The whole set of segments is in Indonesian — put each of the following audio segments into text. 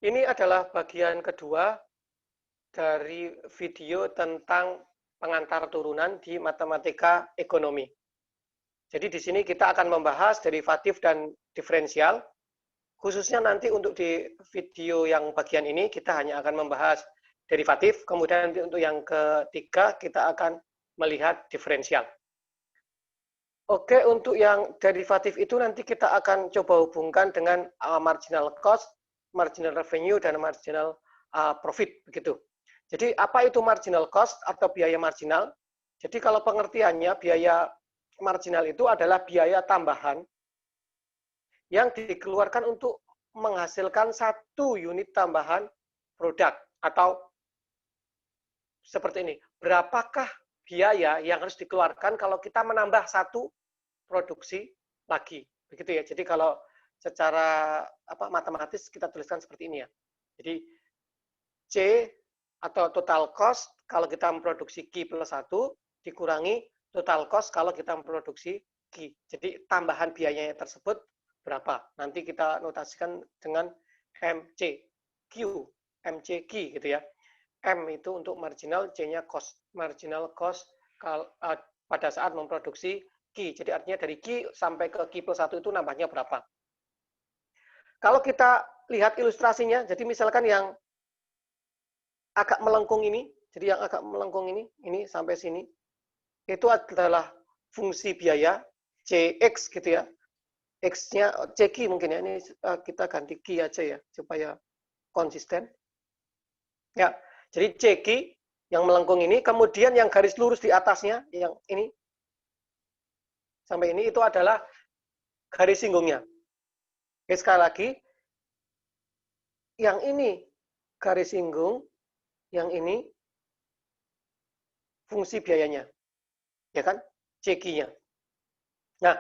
Ini adalah bagian kedua dari video tentang pengantar turunan di matematika ekonomi. Jadi di sini kita akan membahas derivatif dan diferensial. Khususnya nanti untuk di video yang bagian ini kita hanya akan membahas derivatif, kemudian nanti untuk yang ketiga kita akan melihat diferensial. Oke, untuk yang derivatif itu nanti kita akan coba hubungkan dengan marginal cost, marginal revenue, dan marginal profit, begitu. Jadi apa itu marginal cost atau biaya marginal? Jadi kalau pengertiannya biaya marginal itu adalah biaya tambahan yang dikeluarkan untuk menghasilkan satu unit tambahan produk atau seperti ini. Berapakah biaya yang harus dikeluarkan kalau kita menambah satu produksi lagi, begitu ya. Jadi kalau secara matematis kita tuliskan seperti ini ya. Jadi C atau total cost kalau kita memproduksi Q plus 1 dikurangi total cost kalau kita memproduksi Q. Jadi tambahan biayanya tersebut berapa? Nanti kita notasikan dengan MC Q, MC Q gitu ya. M itu untuk marginal, C-nya cost. Marginal cost pada saat memproduksi Q. Jadi artinya dari Q sampai ke Q plus 1 itu nambahnya berapa. Kalau kita lihat ilustrasinya, jadi misalkan yang agak melengkung ini, jadi yang agak melengkung ini sampai sini, itu adalah fungsi biaya, Cx gitu ya. X-nya CQ mungkin ya, ini kita ganti Q aja ya, supaya konsisten. Ya, jadi CQ yang melengkung ini, kemudian yang garis lurus di atasnya, yang ini, sampai ini itu adalah garis singgungnya. Oke, sekali lagi, yang ini garis singgung, yang ini fungsi biayanya, ya kan? CQ-nya. Nah,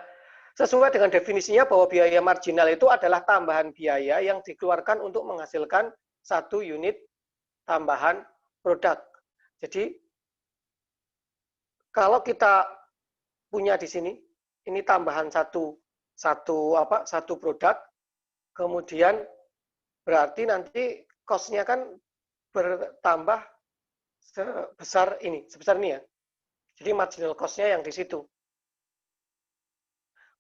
sesuai dengan definisinya bahwa biaya marginal itu adalah tambahan biaya yang dikeluarkan untuk menghasilkan satu unit tambahan produk. Jadi, kalau kita punya di sini, ini tambahan satu produk, kemudian berarti nanti cost-nya kan bertambah sebesar ini ya. Jadi marginal cost-nya yang di situ.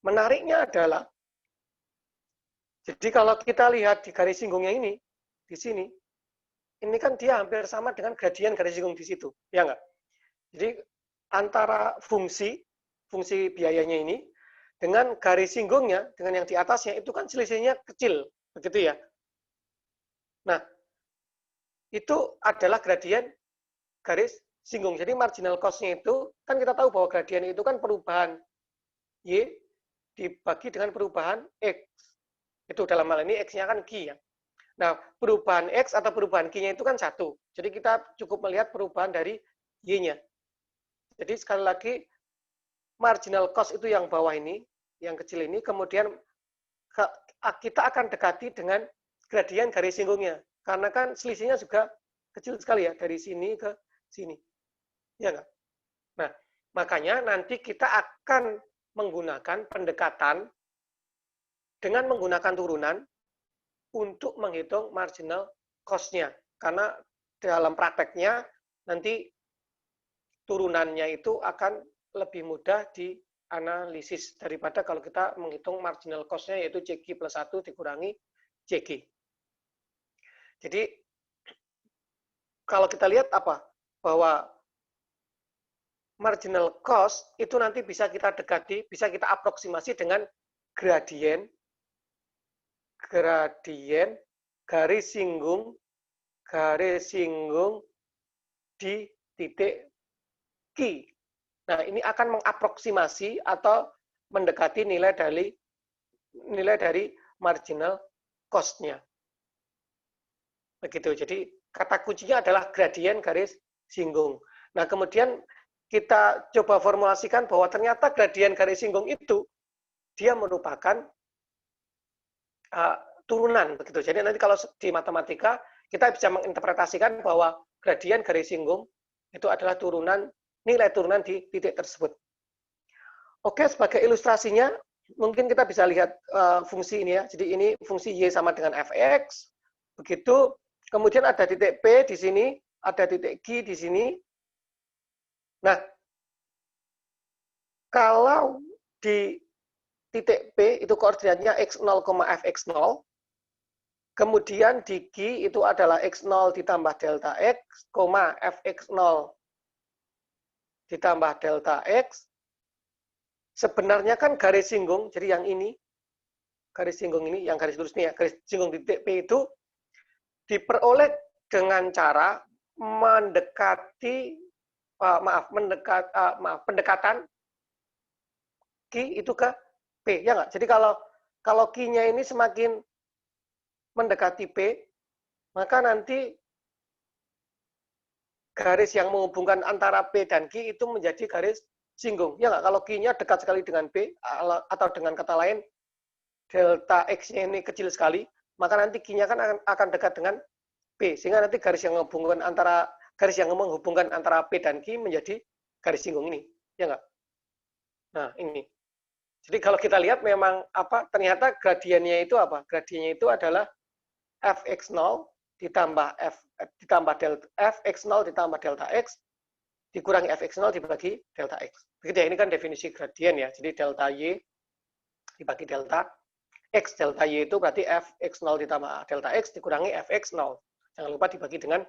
Menariknya adalah, jadi kalau kita lihat di garis singgungnya ini, di sini, ini kan dia hampir sama dengan gradien garis singgung di situ, ya enggak? Jadi antara fungsi biayanya ini dengan garis singgungnya, dengan yang di atasnya, itu kan selisihnya kecil, begitu ya. Nah, itu adalah gradien garis singgung. Jadi marginal cost-nya itu, kan kita tahu bahwa gradien itu kan perubahan Y dibagi dengan perubahan X. Itu dalam hal ini X-nya kan Q ya. Nah, perubahan X atau perubahan Q-nya itu kan satu. Jadi kita cukup melihat perubahan dari Y-nya. Jadi sekali lagi, marginal cost itu yang bawah ini, yang kecil ini, kemudian kita akan dekati dengan gradien garis singgungnya. Karena kan selisihnya juga kecil sekali ya, dari sini ke sini. Ya enggak? Nah, makanya nanti kita akan menggunakan pendekatan dengan menggunakan turunan untuk menghitung marginal cost-nya. Karena dalam prakteknya nanti turunannya itu akan lebih mudah dianalisis daripada kalau kita menghitung marginal cost-nya yaitu CQ plus 1 dikurangi CQ. Jadi kalau kita lihat bahwa marginal cost itu nanti bisa kita dekati, bisa kita aproksimasi dengan gradien garis singgung di titik Q. Nah, ini akan mengaproksimasi atau mendekati nilai dari marginal cost-nya. Begitu. Jadi kata kuncinya adalah gradien garis singgung. Nah, kemudian kita coba formulasikan bahwa ternyata gradien garis singgung itu dia merupakan turunan begitu. Jadi nanti kalau di matematika kita bisa menginterpretasikan bahwa gradien garis singgung itu adalah nilai turunan di titik tersebut. Oke, sebagai ilustrasinya mungkin kita bisa lihat fungsi ini ya. Jadi ini fungsi Y sama dengan fx, Begitu, kemudian ada titik P di sini, ada titik Q di sini. Nah, kalau di titik P itu koordinatnya x0, fx0, kemudian di Q itu adalah x0 ditambah delta x, fx0 ditambah delta x. Sebenarnya kan garis singgung, jadi yang ini, garis singgung ini, yang garis lurus ini ya, garis singgung di titik P itu diperoleh dengan cara mendekati, pendekatan Q itu ke P, ya nggak? Jadi kalau Q-nya ini semakin mendekati P, maka nanti garis yang menghubungkan antara P dan Q itu menjadi garis singgung. Ya nggak? Kalau Q-nya dekat sekali dengan P, atau dengan kata lain, delta X-nya ini kecil sekali, maka nanti Q-nya kan akan dekat dengan P. Sehingga nanti garis yang menghubungkan antara P dan Q menjadi garis singgung ini. Ya nggak? Nah, ini. Jadi kalau kita lihat memang ternyata gradiennya itu apa? Gradiennya itu adalah fx0 ditambah delta fx0 ditambah delta x dikurangi fx0 dibagi delta x. Begitu ya, ini kan definisi gradien ya. Jadi delta y dibagi delta x. Delta y itu berarti fx0 ditambah delta x dikurangi fx0. Jangan lupa dibagi dengan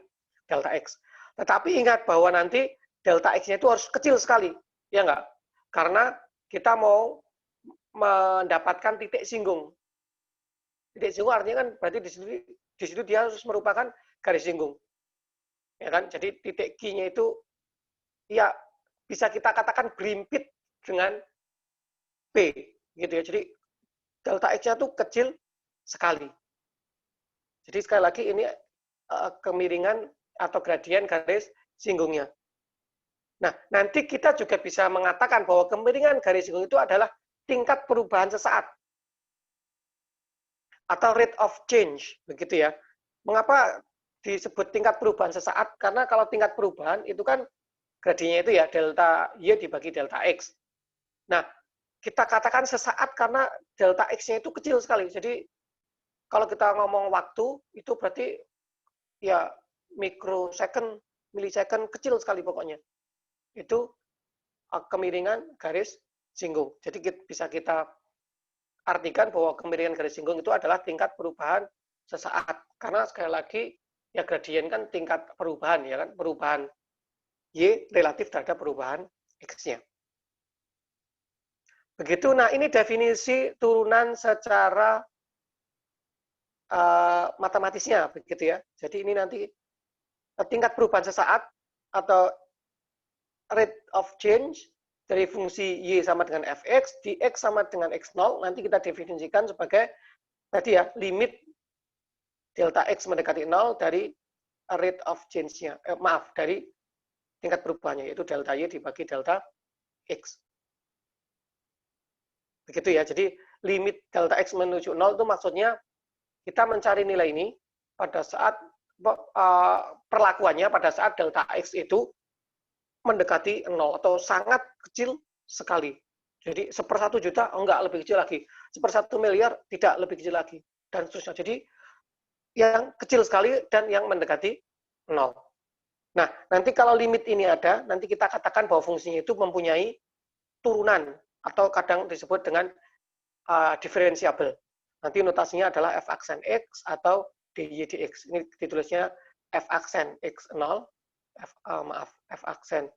delta x. Tetapi ingat bahwa nanti delta x-nya itu harus kecil sekali. Ya enggak? Karena kita mau mendapatkan titik singgung. Titik singgung artinya kan berarti di situ dia harus merupakan garis singgung. Ya kan? Jadi titik Q-nya itu ya bisa kita katakan berimpit dengan P gitu ya. Jadi delta X-nya itu kecil sekali. Jadi sekali lagi ini kemiringan atau gradien garis singgungnya. Nah, nanti kita juga bisa mengatakan bahwa kemiringan garis singgung itu adalah tingkat perubahan sesaat atau rate of change, begitu ya. Mengapa disebut tingkat perubahan sesaat? Karena kalau tingkat perubahan itu kan gradiennya itu ya delta Y dibagi delta X. Nah, kita katakan sesaat karena delta X-nya itu kecil sekali. Jadi kalau kita ngomong waktu itu berarti ya mikrosecond, milisecond, kecil sekali pokoknya. Itu kemiringan garis singgung. Jadi bisa kita artikan bahwa kemiringan garis singgung itu adalah tingkat perubahan sesaat. Karena sekali lagi ya gradien kan tingkat perubahan ya kan, perubahan Y relatif terhadap perubahan X-nya. Begitu. Nah, ini definisi turunan secara matematisnya begitu ya. Jadi ini nanti tingkat perubahan sesaat atau rate of change dari fungsi Y sama dengan fx, dx sama dengan x0, nanti kita definisikan sebagai tadi ya, limit delta x mendekati 0 dari rate of change-nya, dari tingkat perubahannya, yaitu delta Y dibagi delta x. Begitu ya, jadi limit delta x menuju 0 itu maksudnya kita mencari nilai ini pada saat perlakuannya pada saat delta x itu mendekati 0 atau sangat kecil sekali. Jadi 1/1 juta, enggak, lebih kecil lagi. 1/1 miliar, tidak, lebih kecil lagi. Dan seterusnya. Jadi yang kecil sekali dan yang mendekati 0. Nah, nanti kalau limit ini ada, nanti kita katakan bahwa fungsinya itu mempunyai turunan atau kadang disebut dengan diferensiabel. Nanti notasinya adalah f aksen x atau dy dx. Ini ditulisnya f aksen x0, f aksen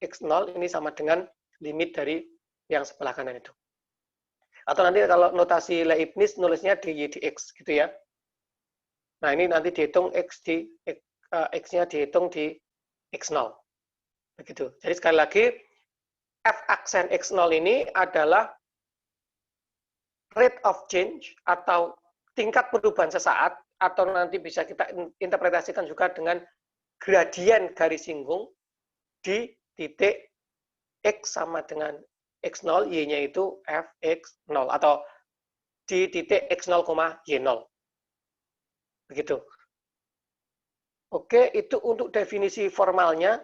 x0 ini sama dengan limit dari yang sebelah kanan itu. Atau nanti kalau notasi Leibniz nulisnya dy dx gitu ya. Nah, ini nanti dihitung x-nya dihitung di x0. Begitu. Jadi sekali lagi f aksen x0 ini adalah rate of change atau tingkat perubahan sesaat, atau nanti bisa kita interpretasikan juga dengan gradien garis singgung di titik x sama dengan x0, y-nya itu fx0, atau di titik x0, y0. Begitu. Oke, itu untuk definisi formalnya.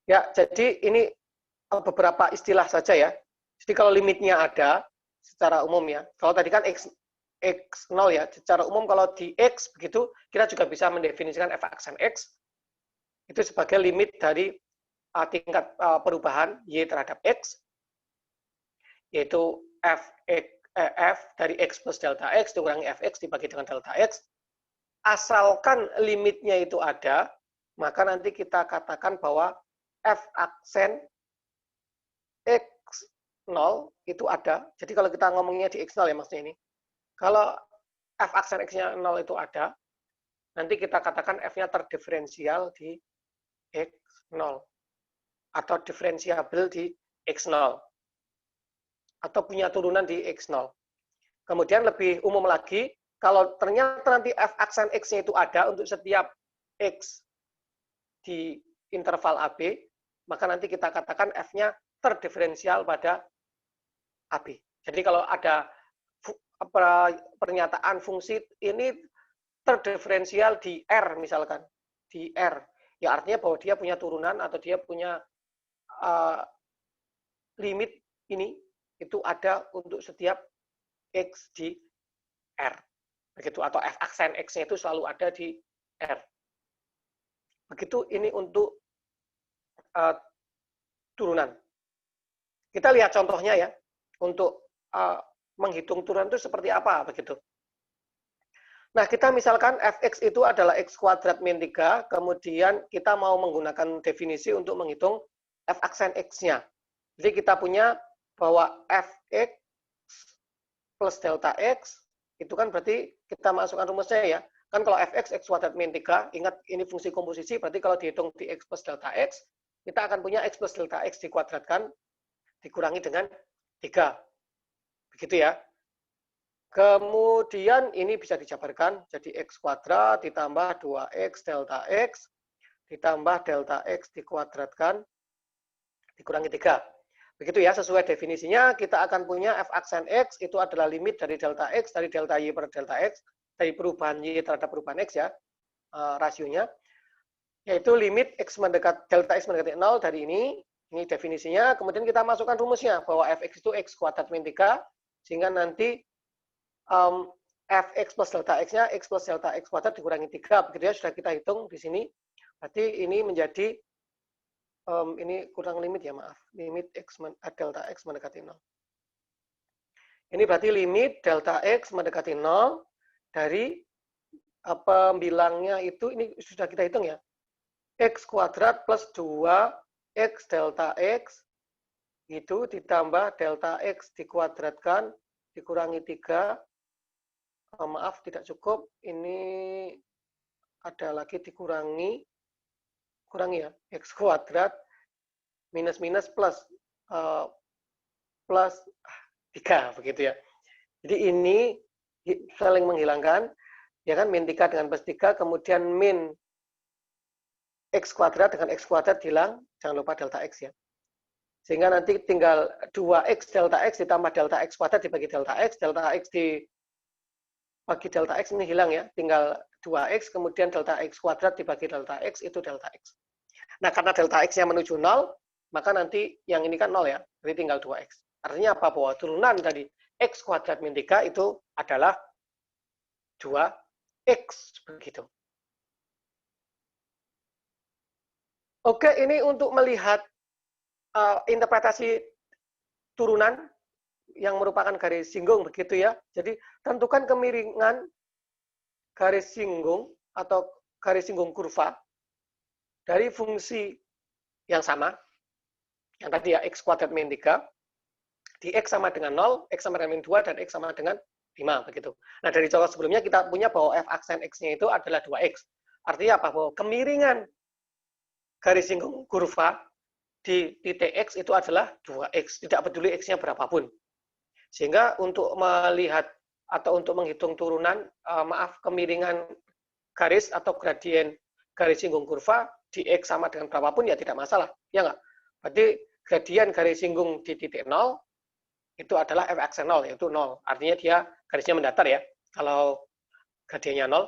Ya, jadi ini beberapa istilah saja ya. Jadi kalau limitnya ada secara umum ya. Kalau tadi kan X0 ya. Secara umum kalau di X begitu, kita juga bisa mendefinisikan f aksen X itu sebagai limit dari tingkat perubahan Y terhadap X, yaitu f dari X plus delta X dikurangi fx dibagi dengan delta X. Asalkan limitnya itu ada, maka nanti kita katakan bahwa f aksen X0 itu ada. Jadi kalau kita ngomongnya di X0 ya maksudnya ini. Kalau f aksen X-nya 0 itu ada, nanti kita katakan f-nya terdiferensial di X0 atau diferensiabel di X0 atau punya turunan di X0. Kemudian lebih umum lagi, kalau ternyata nanti f aksen X-nya itu ada untuk setiap X di interval AB, maka nanti kita katakan f-nya terdiferensial pada AB. Jadi kalau ada pernyataan fungsi ini terdiferensial di R misalkan, di R, ya artinya bahwa dia punya turunan atau dia punya limit ini itu ada untuk setiap X di R. Begitu, atau f aksen X-nya itu selalu ada di R. Begitu ini untuk turunan. Kita lihat contohnya ya, untuk menghitung turunan itu seperti apa begitu. Nah, kita misalkan fx itu adalah x kuadrat min 3, kemudian kita mau menggunakan definisi untuk menghitung f aksen x-nya. Jadi kita punya bahwa fx plus delta x, itu kan berarti kita masukkan rumusnya ya. Kan kalau fx, x kuadrat min 3, ingat ini fungsi komposisi, berarti kalau dihitung di x plus delta x, kita akan punya x plus delta x dikuadratkan, dikurangi dengan 3. Begitu ya. Kemudian ini bisa dijabarkan jadi x kuadrat ditambah 2x delta x ditambah delta x dikuadratkan dikurangi 3. Begitu ya, sesuai definisinya kita akan punya f aksen x itu adalah limit dari delta x dari delta y per delta x, dari perubahan y terhadap perubahan x ya, rasionya, yaitu limit x delta x mendekati 0 dari ini definisinya. Kemudian kita masukkan rumusnya bahwa fx itu x kuadrat min 3, sehingga nanti fx plus delta x-nya x plus delta x kuadrat dikurangi 3, begitu ya, sudah kita hitung di sini. Berarti ini menjadi ini kurang limit ya, maaf, limit delta x mendekati 0. Ini berarti limit delta x mendekati 0 dari pembilangnya itu, ini sudah kita hitung ya, x kuadrat plus 2x delta x itu ditambah delta x dikuadratkan dikurangi 3. Maaf, tidak cukup. Ini ada lagi dikurangi ya, x kuadrat minus plus 3 begitu ya. Jadi ini saling menghilangkan ya kan, min 3 dengan plus 3, kemudian min x kuadrat dengan x kuadrat hilang, jangan lupa delta x ya. Sehingga nanti tinggal 2x delta x ditambah delta x kuadrat dibagi delta x bagi delta x ini hilang ya, tinggal 2x, kemudian delta x kuadrat dibagi delta x, itu delta x. Nah, karena delta x-nya menuju 0, maka nanti yang ini kan 0 ya, jadi tinggal 2x. Artinya apa? Bahwa turunan dari x kuadrat min 3 itu adalah 2x, begitu. Oke, ini untuk melihat interpretasi turunan yang merupakan garis singgung begitu ya. Jadi tentukan kemiringan garis singgung atau garis singgung kurva dari fungsi yang sama, yang tadi ya x kuadrat min 3, di x sama dengan 0, x sama dengan min 2, dan x sama dengan 5 begitu. Nah, dari contoh sebelumnya kita punya bahwa f aksen x-nya itu adalah 2x. Artinya apa? Bahwa kemiringan garis singgung kurva di titik x itu adalah 2x, tidak peduli x-nya berapapun. Sehingga untuk melihat atau untuk menghitung turunan, kemiringan garis atau gradien garis singgung kurva di x sama dengan berapapun ya tidak masalah, ya nggak? Berarti gradien garis singgung di titik 0 itu adalah f aksen 0, yaitu 0. Artinya dia garisnya mendatar ya, kalau gradiennya 0.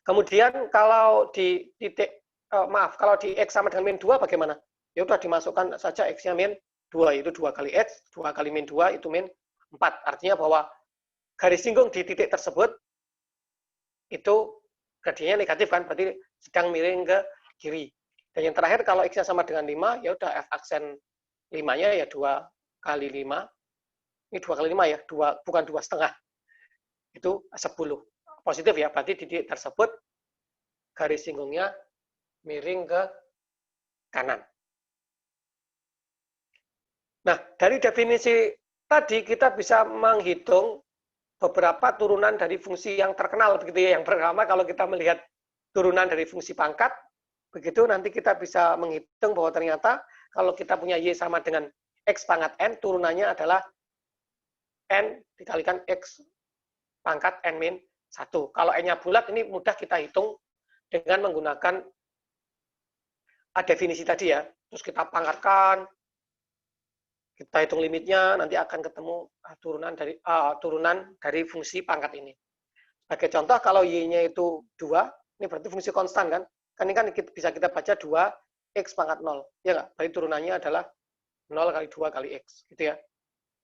Kemudian kalau di titik, kalau di x sama dengan min 2 bagaimana? Ya sudah dimasukkan saja x-nya min 2, itu 2 kali x, 2 kali min 2 itu min 4. Artinya bahwa garis singgung di titik tersebut, itu gradiennya negatif kan, berarti sedang miring ke kiri. Dan yang terakhir, kalau X-nya sama dengan 5, ya udah F aksen 5-nya ya 2 kali 5. Ini 2 kali 5 ya, 2, bukan 2,5. Itu 10. Positif ya, berarti di titik tersebut garis singgungnya miring ke kanan. Nah, dari definisi tadi kita bisa menghitung beberapa turunan dari fungsi yang terkenal begitu ya. Yang pertama, kalau kita melihat turunan dari fungsi pangkat, begitu nanti kita bisa menghitung bahwa ternyata kalau kita punya Y sama dengan X pangkat N, turunannya adalah N dikalikan X pangkat N min 1. Kalau N-nya bulat, ini mudah kita hitung dengan menggunakan definisi tadi ya. Terus kita pangkatkan, kita hitung limitnya, nanti akan ketemu turunan dari fungsi pangkat ini. Sebagai contoh, kalau Y-nya itu 2, ini berarti fungsi konstan kan? Ini kan bisa kita baca 2X pangkat 0. Ya nggak? Berarti turunannya adalah 0 kali 2 kali X. Gitu ya.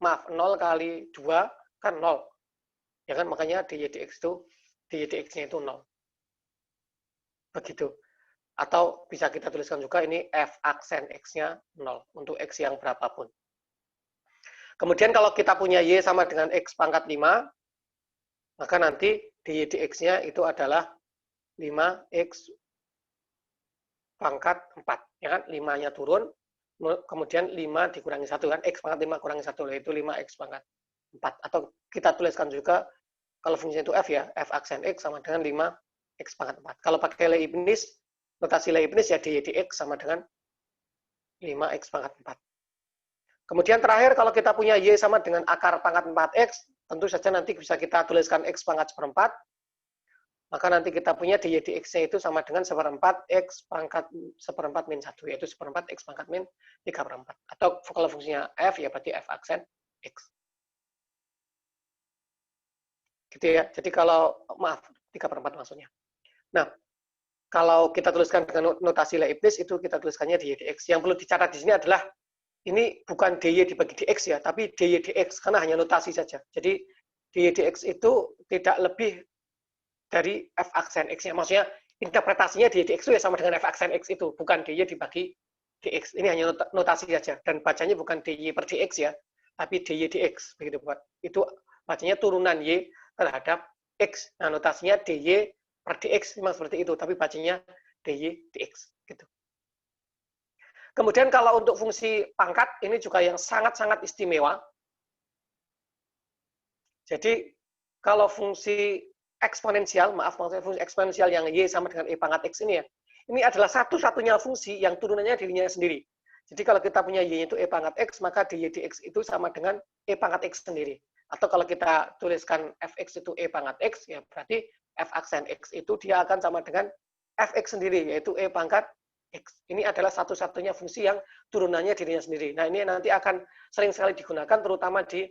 Maaf, 0 kali 2 kan 0. Ya kan? Makanya dy dx itu, dy dx-nya itu 0. Begitu. Atau bisa kita tuliskan juga ini F aksen X-nya 0 untuk X yang berapapun. Kemudian kalau kita punya Y sama dengan X pangkat 5, maka nanti dy dx-nya itu adalah 5X pangkat 4. Ya kan? 5-nya turun, kemudian 5 dikurangi 1 kan? X pangkat 5 kurangi 1, yaitu 5X pangkat 4. Atau kita tuliskan juga, kalau fungsinya itu F ya, F aksen X sama dengan 5X pangkat 4. Kalau pakai Leibniz, notasi Leibniz ya dy dx sama dengan 5X pangkat 4. Kemudian terakhir, kalau kita punya Y sama dengan akar pangkat 4X, tentu saja nanti bisa kita tuliskan X pangkat 1/4, maka nanti kita punya dy dx-nya itu sama dengan 1/4 X pangkat 1/4 min 1, yaitu 1/4 X pangkat min 3/4. Atau kalau fungsinya F, ya berarti F aksen X. Gitu ya. Jadi kalau, maaf, 3/4 maksudnya. Nah, kalau kita tuliskan dengan notasi Leibniz, itu kita tuliskannya dy dx. Yang perlu dicatat di sini adalah, ini bukan dy dibagi dx ya, tapi dy dx, karena hanya notasi saja. Jadi dy dx itu tidak lebih dari f aksen x-nya. Maksudnya interpretasinya dy dx itu ya sama dengan f aksen x itu, bukan dy dibagi dx. Ini hanya notasi saja, dan bacanya bukan dy per dx ya, tapi dy dx. Begitu buat. Itu bacanya turunan y terhadap x. Nah, notasinya dy per dx memang seperti itu, tapi bacanya dy dx. Gitu. Kemudian kalau untuk fungsi pangkat, ini juga yang sangat-sangat istimewa. Jadi kalau fungsi eksponensial, maaf maksudnya fungsi eksponensial yang Y sama dengan E pangkat X ini ya, ini adalah satu-satunya fungsi yang turunannya dirinya sendiri. Jadi kalau kita punya Y itu E pangkat X, maka dy dx itu sama dengan E pangkat X sendiri. Atau kalau kita tuliskan Fx itu E pangkat X, ya berarti F aksen X itu dia akan sama dengan Fx sendiri, yaitu E pangkat X. Ini adalah satu-satunya fungsi yang turunannya dirinya sendiri. Nah, ini nanti akan sering sekali digunakan, terutama di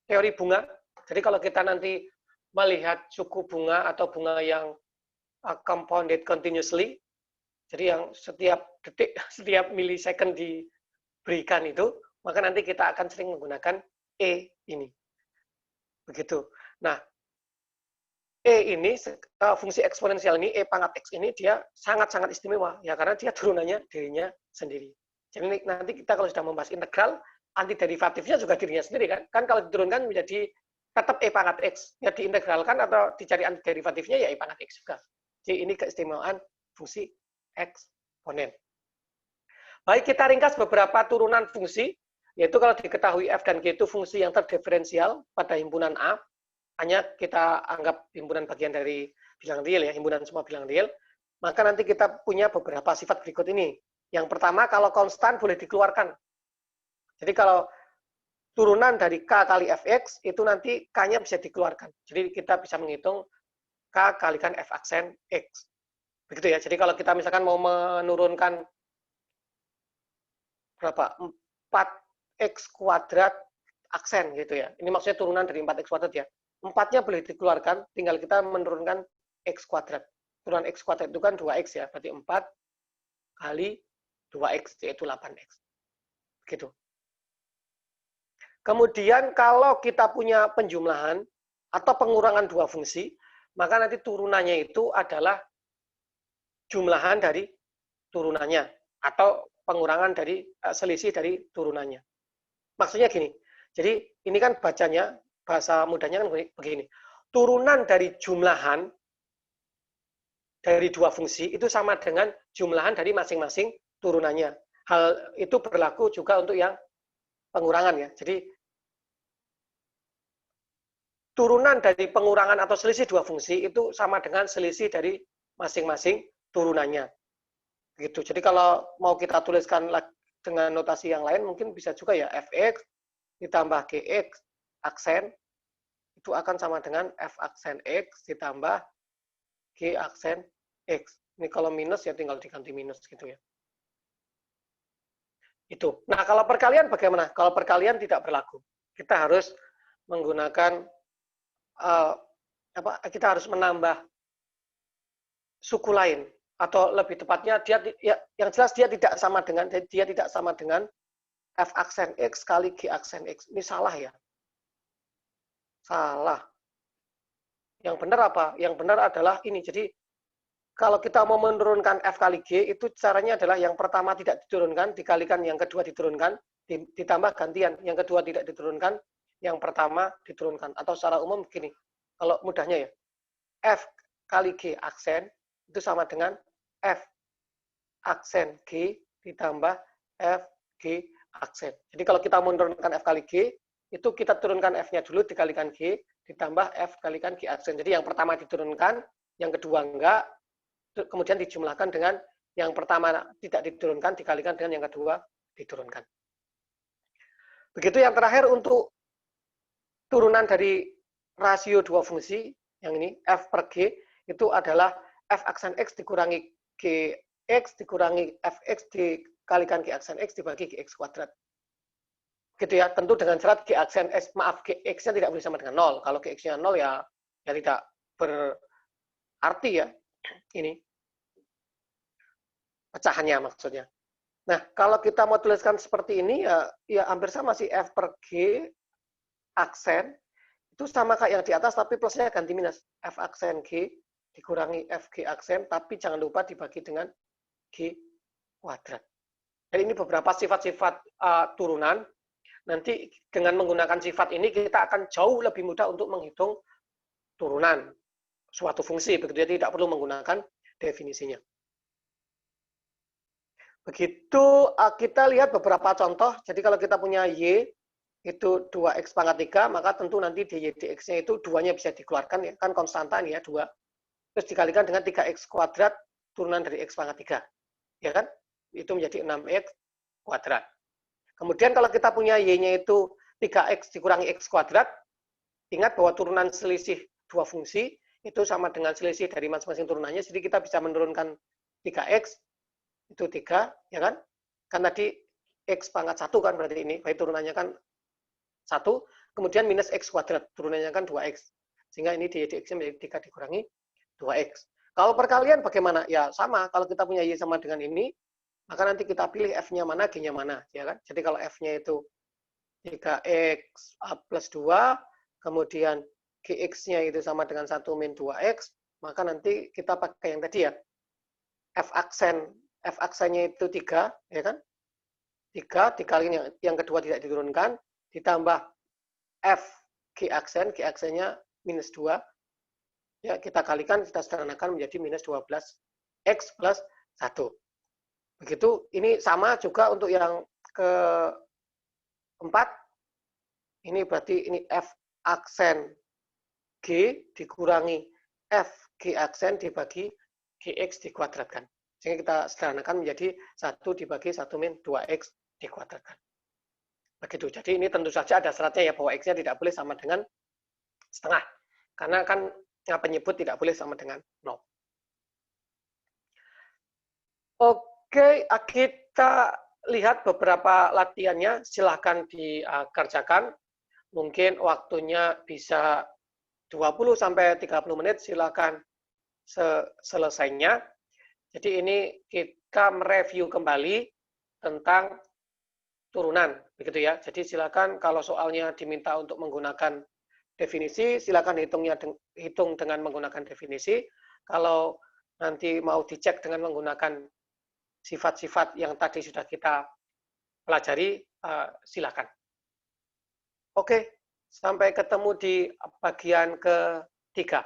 teori bunga. Jadi kalau kita nanti melihat suku bunga atau bunga yang compounded continuously, jadi yang setiap detik, setiap milisecond diberikan itu, maka nanti kita akan sering menggunakan E ini. Begitu. Nah, E ini, fungsi eksponensial ini, E pangkat X ini, dia sangat-sangat istimewa, ya karena dia turunannya dirinya sendiri. Jadi nanti kita kalau sudah membahas integral, antiderivatifnya juga dirinya sendiri kan? Kan kalau diturunkan menjadi tetap E pangkat X, ya diintegralkan atau dicari antiderivatifnya ya E pangkat X juga. Jadi ini keistimewaan fungsi eksponen. Baik, kita ringkas beberapa turunan fungsi, yaitu kalau diketahui F dan G itu fungsi yang terdiferensial pada himpunan A, hanya kita anggap himpunan bagian dari bilang real ya, himpunan semua bilang real, maka nanti kita punya beberapa sifat berikut ini. Yang pertama, kalau konstan boleh dikeluarkan. Jadi kalau turunan dari K kali Fx, itu nanti K-nya bisa dikeluarkan. Jadi kita bisa menghitung K kalikan F aksen X. Begitu ya. Jadi kalau kita misalkan mau menurunkan berapa? 4X kuadrat aksen gitu ya. Ini maksudnya turunan dari 4X kuadrat ya. 4-nya boleh dikeluarkan, tinggal kita menurunkan X kuadrat. Turunan X kuadrat itu kan 2X ya, berarti 4 kali 2X, yaitu 8X. Gitu. Kemudian kalau kita punya penjumlahan atau pengurangan dua fungsi, maka nanti turunannya itu adalah jumlahan dari turunannya atau pengurangan dari selisih dari turunannya. Maksudnya gini, jadi ini kan bacanya, bahasa mudahnya kan begini. Turunan dari jumlahan dari dua fungsi itu sama dengan jumlahan dari masing-masing turunannya. Hal itu berlaku juga untuk yang pengurangan ya. Jadi turunan dari pengurangan atau selisih dua fungsi itu sama dengan selisih dari masing-masing turunannya. Gitu. Jadi kalau mau kita tuliskan dengan notasi yang lain mungkin bisa juga ya fx ditambah gx aksen itu akan sama dengan f aksen x ditambah g aksen x. Ini kalau minus ya tinggal diganti minus gitu ya. Itu. Nah, kalau perkalian bagaimana? Kalau perkalian tidak berlaku. Kita harus menggunakan kita harus menambah suku lain atau lebih tepatnya dia ya, yang jelas dia tidak sama dengan f aksen x kali g aksen x. Ini salah ya. Salah. Yang benar apa? Yang benar adalah ini. Jadi kalau kita mau menurunkan f kali g itu caranya adalah yang pertama tidak diturunkan dikalikan yang kedua diturunkan ditambah gantian yang kedua tidak diturunkan yang pertama diturunkan atau secara umum begini. Kalau mudahnya ya f kali g aksen itu sama dengan f aksen g ditambah f g aksen. Jadi kalau kita menurunkan f kali g itu kita turunkan f-nya dulu dikalikan g ditambah f kalikan g aksen. Jadi yang pertama diturunkan, yang kedua enggak, kemudian dijumlahkan dengan yang pertama tidak diturunkan dikalikan dengan yang kedua diturunkan. Begitu yang terakhir untuk turunan dari rasio dua fungsi yang ini f per g itu adalah f aksen x dikurangi gx dikurangi fx dikalikan g aksen x dibagi gx kuadrat. Gitu ya, tentu dengan syarat g aksen x, maaf gx-nya tidak boleh sama dengan 0. Kalau gx-nya 0 ya tidak berarti ya ini pecahannya maksudnya. Nah, kalau kita mau tuliskan seperti ini ya hampir sama sih f per g aksen itu sama kayak yang di atas tapi plusnya ganti minus f aksen g dikurangi fg aksen tapi jangan lupa dibagi dengan g kuadrat. Jadi ini beberapa sifat-sifat turunan. Nanti dengan menggunakan sifat ini kita akan jauh lebih mudah untuk menghitung turunan suatu fungsi. Begitu, jadi tidak perlu menggunakan definisinya. Begitu kita lihat beberapa contoh. Jadi kalau kita punya y itu 2x pangkat 3, maka tentu nanti dy dx-nya itu 2-nya bisa dikeluarkan ya, kan konstanta nih ya 2. Terus dikalikan dengan 3x kuadrat turunan dari x pangkat 3. Ya kan? Itu menjadi 6x kuadrat. Kemudian kalau kita punya y-nya itu 3x dikurangi x kuadrat, ingat bahwa turunan selisih dua fungsi itu sama dengan selisih dari masing-masing turunannya, jadi kita bisa menurunkan 3x, itu 3, ya kan? Kan tadi x pangkat 1 kan berarti ini, baik turunannya kan 1, kemudian minus x kuadrat, turunannya kan 2x. Sehingga ini dy dx-nya menjadi 3 dikurangi 2x. Kalau perkalian bagaimana? Ya sama, kalau kita punya y sama dengan ini, maka nanti kita pilih f-nya mana, g-nya mana, ya kan? Jadi kalau f-nya itu 3x plus 2, kemudian gx-nya itu sama dengan 1 min 2x, maka nanti kita pakai yang tadi ya. F aksennya itu 3, ya kan? 3 dikali yang kedua tidak diturunkan, ditambah f g aksennya minus 2. Ya, kita kalikan, kita sederhanakan menjadi minus 12x plus 1. Begitu, ini sama juga untuk yang keempat. Ini berarti ini f aksen g dikurangi f g aksen dibagi gx dikuadratkan. Sehingga kita sederhanakan menjadi 1 dibagi 1 min 2x dikuadratkan. Begitu. Jadi ini tentu saja ada syaratnya ya bahwa x-nya tidak boleh sama dengan setengah. Karena kan penyebut tidak boleh sama dengan 0. Oke, kita lihat beberapa latihannya. Silahkan dikerjakan. Mungkin waktunya bisa 20-30 menit. Silahkan selesainya. Jadi ini kita mereview kembali tentang turunan, begitu ya. Jadi silakan kalau soalnya diminta untuk menggunakan definisi, silakan hitung dengan menggunakan definisi. Kalau nanti mau dicek dengan menggunakan sifat-sifat yang tadi sudah kita pelajari, silakan. Oke, sampai ketemu di bagian ketiga.